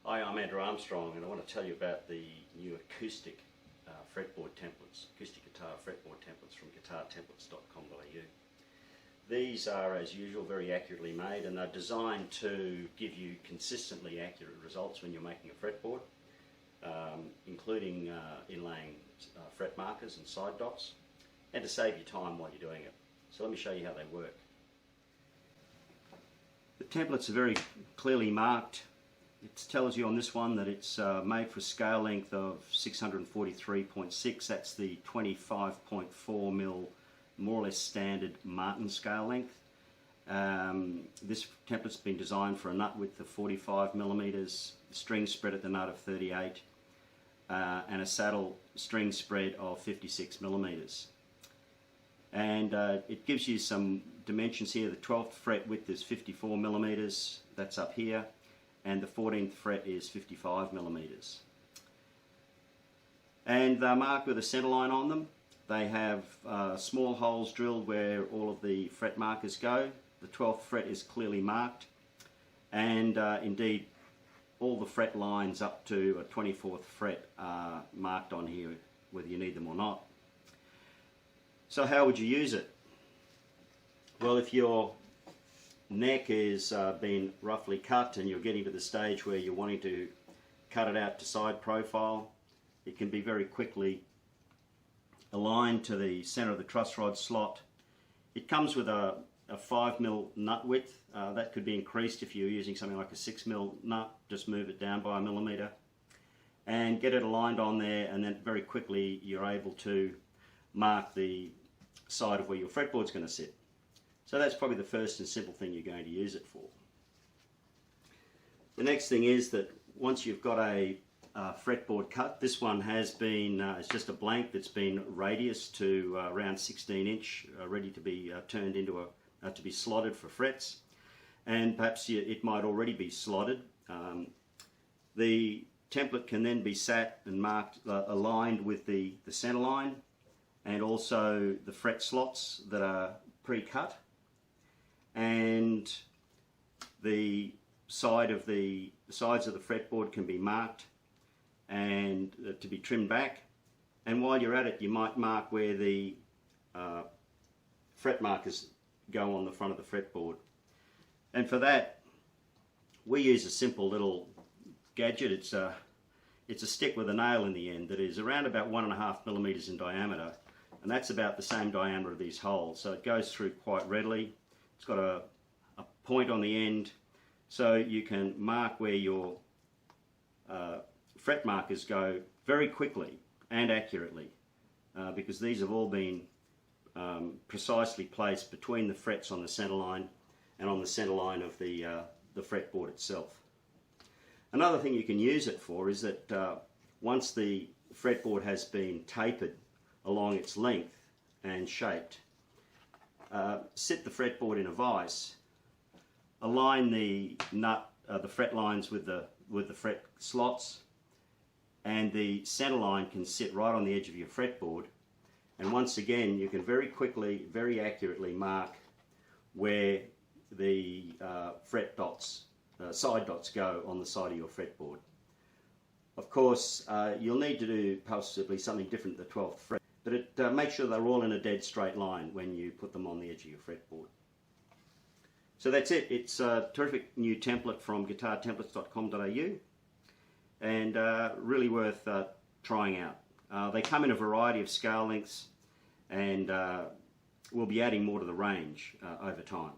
Hi, I'm Andrew Armstrong, and I want to tell you about the new Acoustic Fretboard templates, Acoustic Guitar Fretboard templates from guitartemplates.com.au. These are, as usual, very accurately made, and they're designed to give you consistently accurate results when you're making a fretboard, including inlaying fret markers and side dots, and to save you time while you're doing it. So let me show you how they work. The templates are very clearly marked. It tells you on this one that it's made for a scale length of 643.6. That's the 25.4mm, more or less standard Martin scale length. This template's been designed for a nut width of 45mm, string spread at the nut of 38, and a saddle string spread of 56mm. And it gives you some dimensions here. The 12th fret width is 54mm, that's up here, and the 14th fret is 55mm. And they're marked with a centre line on them. They have small holes drilled where all of the fret markers go. The 12th fret is clearly marked, and indeed all the fret lines up to a 24th fret are marked on here, whether you need them or not. So how would you use it? Well, if your neck is been roughly cut and you're getting to the stage where you're wanting to cut it out to side profile, it can be very quickly aligned to the center of the truss rod slot. It comes with a 5mm nut width. That could be increased if you're using something like a 6mm nut. Just move it down by a millimeter and get it aligned on there, and then very quickly you're able to mark the side of where your fretboard's going to sit. So that's probably the first and simple thing you're going to use it for. The next thing is that once you've got a fretboard cut, this one has been, it's just a blank that's been radius to around 16 inch, ready to be turned into to be slotted for frets, and perhaps it might already be slotted. The template can then be sat and marked, aligned with the center line, and also the fret slots that are pre-cut, and the sides of the fretboard can be marked and to be trimmed back. And while you're at it, you might mark where the fret markers go on the front of the fretboard. And for that, we use a simple little gadget. It's a stick with a nail in the end that is around about 1.5mm in diameter, and that's about the same diameter of these holes, so it goes through quite readily. It's got a point on the end, so you can mark where your fret markers go very quickly and accurately, because these have all been precisely placed between the frets on the center line and on the center line of the fretboard itself. Another thing you can use it for is that once the fretboard has been tapered along its length and shaped, sit the fretboard in a vise, align the fret lines with the fret slots, and the center line can sit right on the edge of your fretboard. And once again, you can very quickly, very accurately mark where the fret dots, side dots go on the side of your fretboard. Of course, you'll need to do possibly something different at the 12th fret, but make sure they're all in a dead straight line when you put them on the edge of your fretboard. So that's it. It's a terrific new template from guitartemplates.com.au, and really worth trying out. They come in a variety of scale lengths, and we'll be adding more to the range over time.